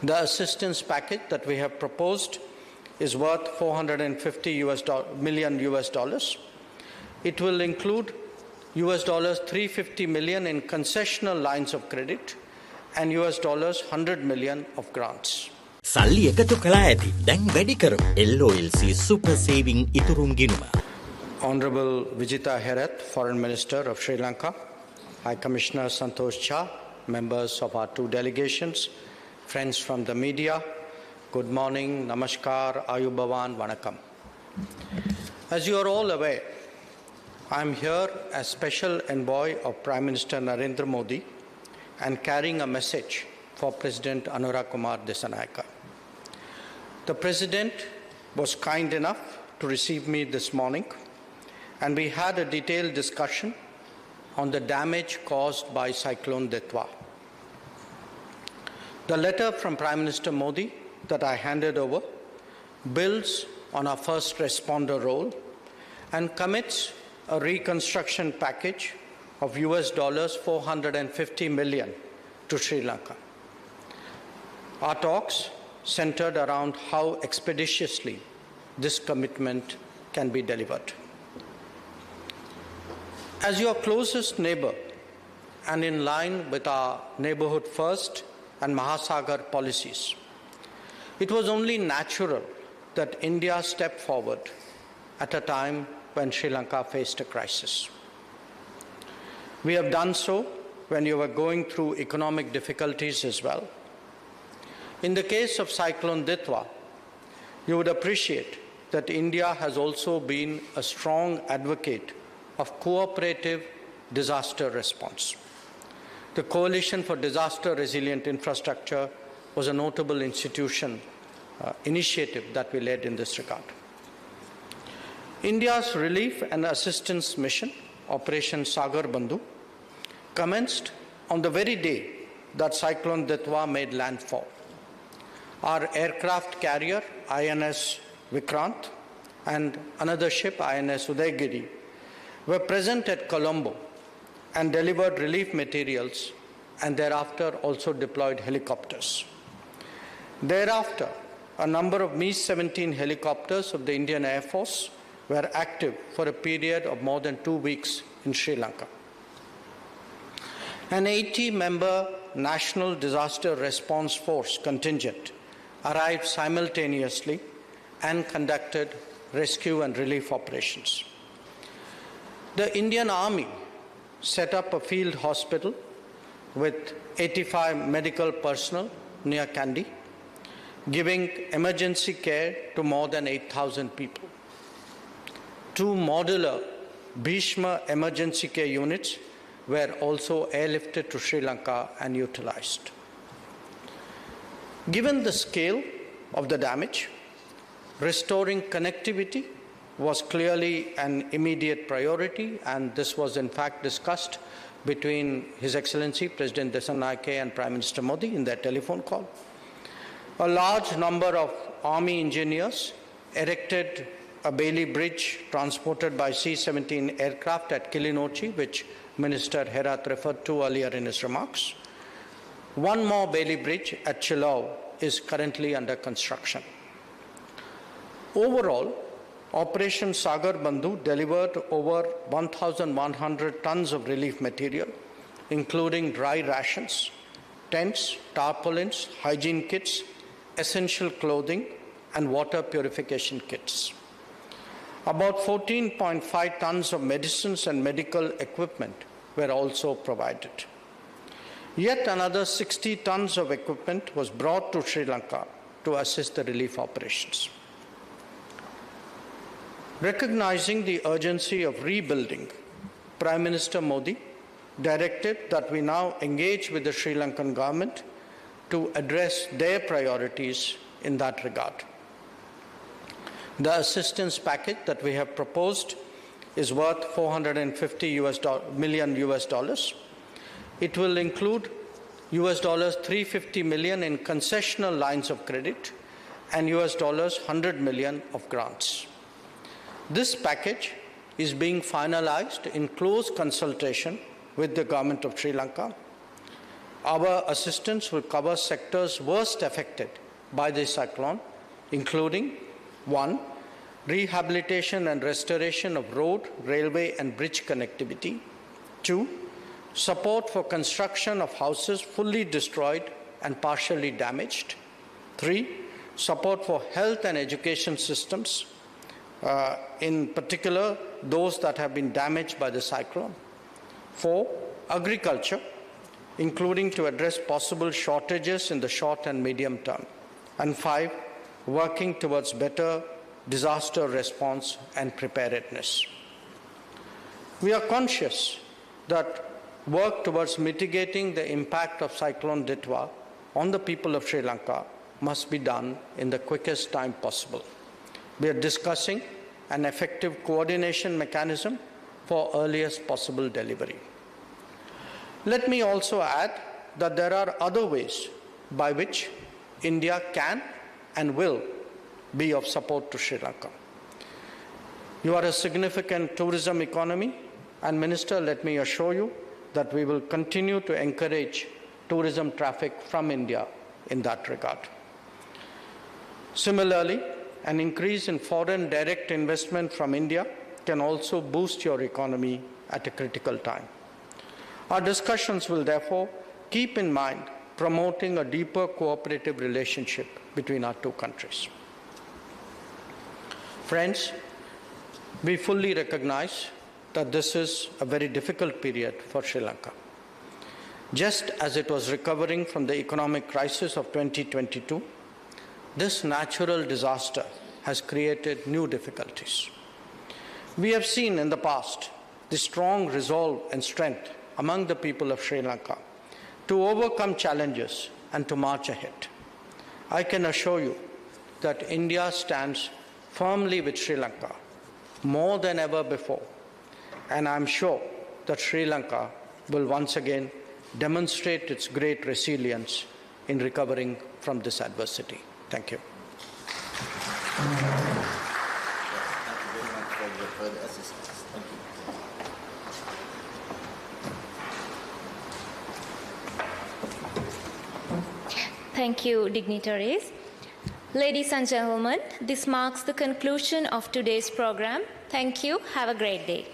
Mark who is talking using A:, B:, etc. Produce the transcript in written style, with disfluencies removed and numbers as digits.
A: The assistance package that we have proposed is worth $450 million. It will include $350 million in concessional lines of credit and $100 million of grants.
B: සල්ලි එකතු කළා ඇති. දැන් වැඩි කරමු. LOLC Super Saving ඉතුරුම් ගිණුම.
A: Honorable Vijita Herath, Foreign Minister of Sri Lanka, High Commissioner Santosh Jha, members of our two delegations, friends from the media, good morning, namaskar, ayubavan, vanakkam. As you are all aware, I am here as special envoy of Prime Minister Narendra Modi and carrying a message for President Anurag Kumar Dissanayake. The President was kind enough to receive me this morning, and we had a detailed discussion on the damage caused by Cyclone Detwa. The letter from Prime Minister Modi that I handed over builds on our first responder role and commits a reconstruction package of $450 million to Sri Lanka. Our talks centered around how expeditiously this commitment can be delivered. As your closest neighbor and in line with our neighborhood first and Mahasagar policies, it was only natural that India stepped forward at a time when Sri Lanka faced a crisis. We have done so when you were going through economic difficulties as well. In the case of Cyclone Detwa, you would appreciate that India has also been a strong advocate of cooperative disaster response. The Coalition for Disaster Resilient Infrastructure was a notable initiative that we led in this regard. India's relief and assistance mission, Operation Sagar Bandu, commenced on the very day that Cyclone Detwa made landfall. Our aircraft carrier, INS Vikrant, and another ship, INS Udaygiri, were present at Colombo and delivered relief materials, and thereafter also deployed helicopters. Thereafter, a number of Mi-17 helicopters of the Indian Air Force were active for a period of more than 2 weeks in Sri Lanka. An 80-member National Disaster Response Force contingent arrived simultaneously and conducted rescue and relief operations. The Indian Army set up a field hospital with 85 medical personnel near Kandy, giving emergency care to more than 8,000 people. 2 modular Bhishma emergency care units were also airlifted to Sri Lanka and utilized. Given the scale of the damage, restoring connectivity was clearly an immediate priority, and this was in fact discussed between His Excellency President Dissanayake and Prime Minister Modi in their telephone call. A large number of Army engineers erected a Bailey Bridge transported by C-17 aircraft at Kilinochchi, which Minister Herath referred to earlier in his remarks. 1 more Bailey Bridge at Chilau is currently under construction. Overall, Operation Sagar Bandu delivered over 1,100 tons of relief material, including dry rations, tents, tarpaulins, hygiene kits, essential clothing, and water purification kits. About 14.5 tons of medicines and medical equipment were also provided. Yet another 60 tons of equipment was brought to Sri Lanka to assist the relief operations. Recognizing the urgency of rebuilding, Prime Minister Modi directed that we now engage with the Sri Lankan government to address their priorities in that regard. The assistance package that we have proposed is worth $450 million. It will include $350 million in concessional lines of credit and $100 million of grants. This package is being finalized in close consultation with the government of Sri Lanka. Our assistance will cover sectors worst affected by the cyclone, including 1. Rehabilitation and restoration of road, railway, and bridge connectivity. 2. Support for construction of houses fully destroyed and partially damaged. 3. Support for health and education systems, in particular those that have been damaged by the cyclone. 4. Agriculture, including to address possible shortages in the short and medium term. And 5. Working towards better disaster response and preparedness. We are conscious that work towards mitigating the impact of Cyclone Ditwa on the people of Sri Lanka must be done in the quickest time possible. We are discussing an effective coordination mechanism for earliest possible delivery. Let me also add that there are other ways by which India can and will be of support to Sri Lanka. You are a significant tourism economy, and Minister, let me assure you that we will continue to encourage tourism traffic from India in that regard. Similarly, an increase in foreign direct investment from India can also boost your economy at a critical time. Our discussions will therefore keep in mind promoting a deeper cooperative relationship between our two countries. Friends, we fully recognize that this is a very difficult period for Sri Lanka. Just as it was recovering from the economic crisis of 2022, this natural disaster has created new difficulties. We have seen in the past the strong resolve and strength among the people of Sri Lanka to overcome challenges and to march ahead. I can assure you that India stands firmly with Sri Lanka more than ever before, and I'm sure that Sri Lanka will once again demonstrate its great resilience in recovering from this adversity. Thank you.
C: Thank you very much for your further assistance. Thank you.
D: Thank you, dignitaries. Ladies and gentlemen, this marks the conclusion of today's program. Thank you. Have a great day.